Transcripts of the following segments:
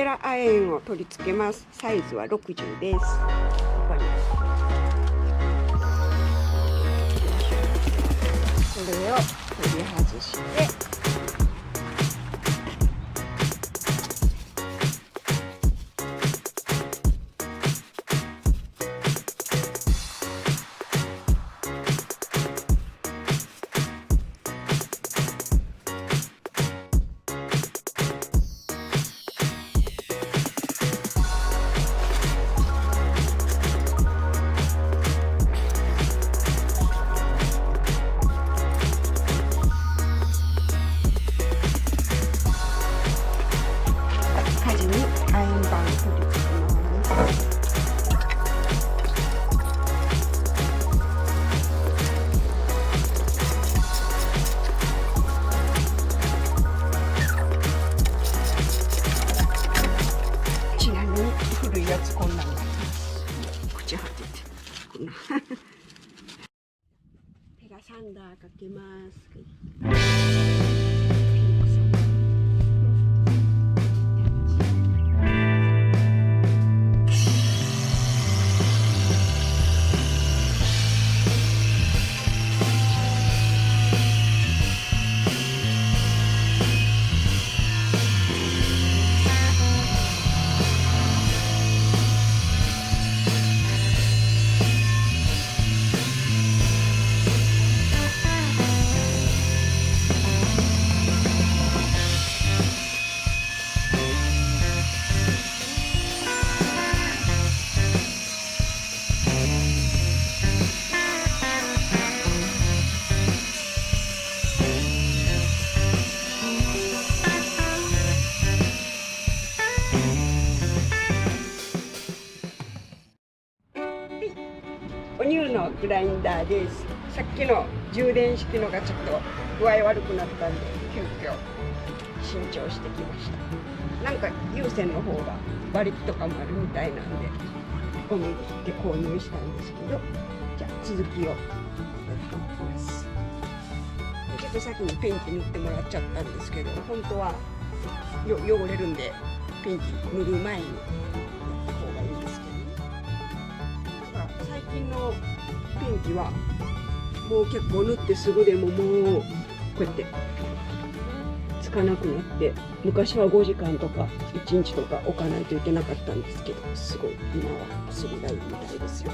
ペラ亜鉛を取り付けます。サイズは60です。ここにこれを取り外して、こんなの口当ててこんなペラサンダーかけます。お乳のグラインダーです。さっきの充電式のがちょっと具合悪くなったんで急遽新調してきました。なんか有線の方が馬力とかもあるみたいなんで思い切って購入したんですけど、じゃあ続きをやっていきます。ちょっと先にペンキ塗ってもらっちゃったんですけど、本当は汚れるんでペンキ塗る前にやった方がいいんですけどね。最近のペンキはもう結構塗ってすぐでももうこうやってつかなくなって、昔は5時間とか1日とか置かないといけなかったんですけど、すごい今はすぐがいいみたいですよ。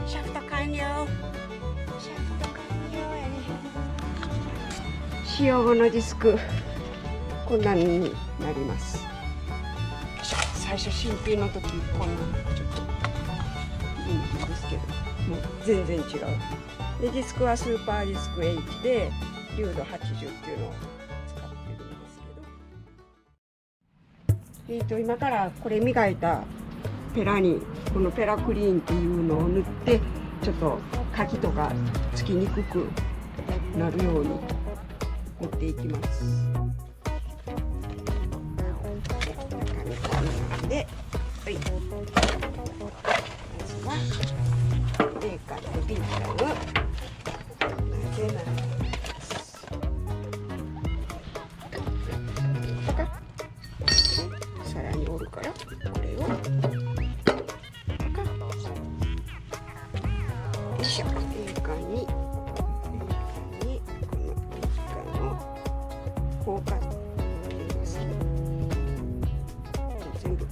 シャフト完了。シャフト完了やね。使用後のディスクこんなになります。最初新品の時こんなちょっといいんですけど、もう全然違う。でディスクはスーパーディスク H で流度80っていうのを使ってるんですけど、今からこれ磨いたペラにこのペラクリーンっていうのを塗って、ちょっとカキとかつきにくくなるように塗っていきます。で、はい、まずは A から B からの混ぜます。さらに折るからこれを。いしょ。このイカの交換入れますね。全部。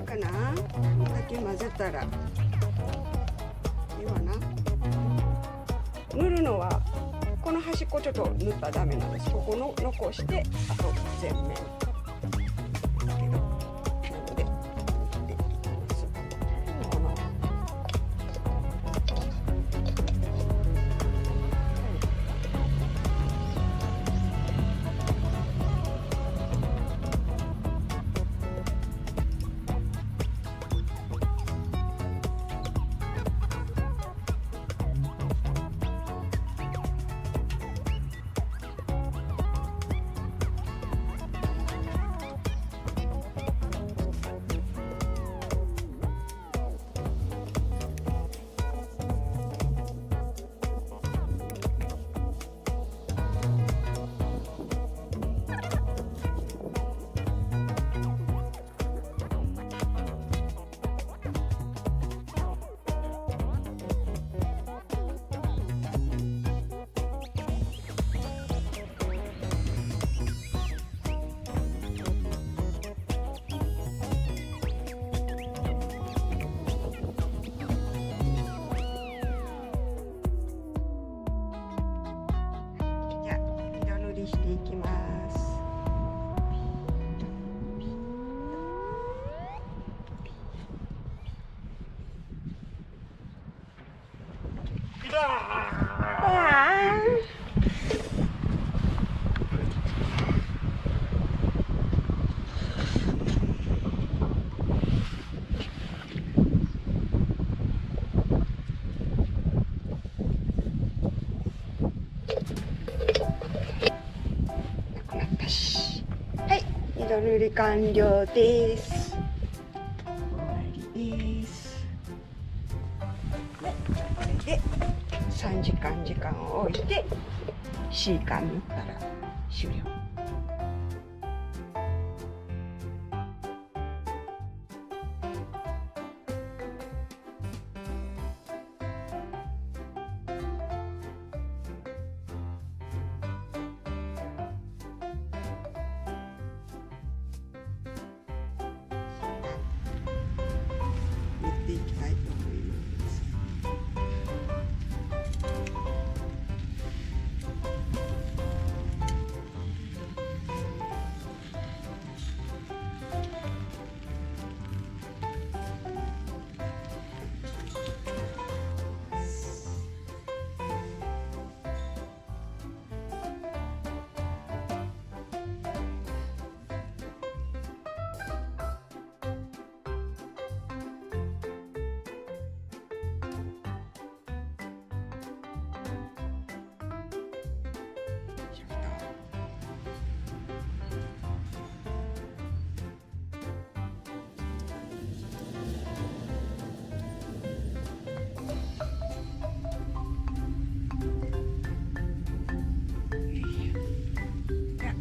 かな、こんだけ混ぜたらいいわな。塗るのはこの端っこちょっと塗ったらダメなんです。ここの残して、あと全面だけど、なのでこのしていきます。色塗り完了です。終わりです。はい、これで3時間を置いて C 缶塗ったら終了。いきたいと思います。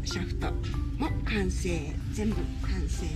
シャフトも完成、全部完成で、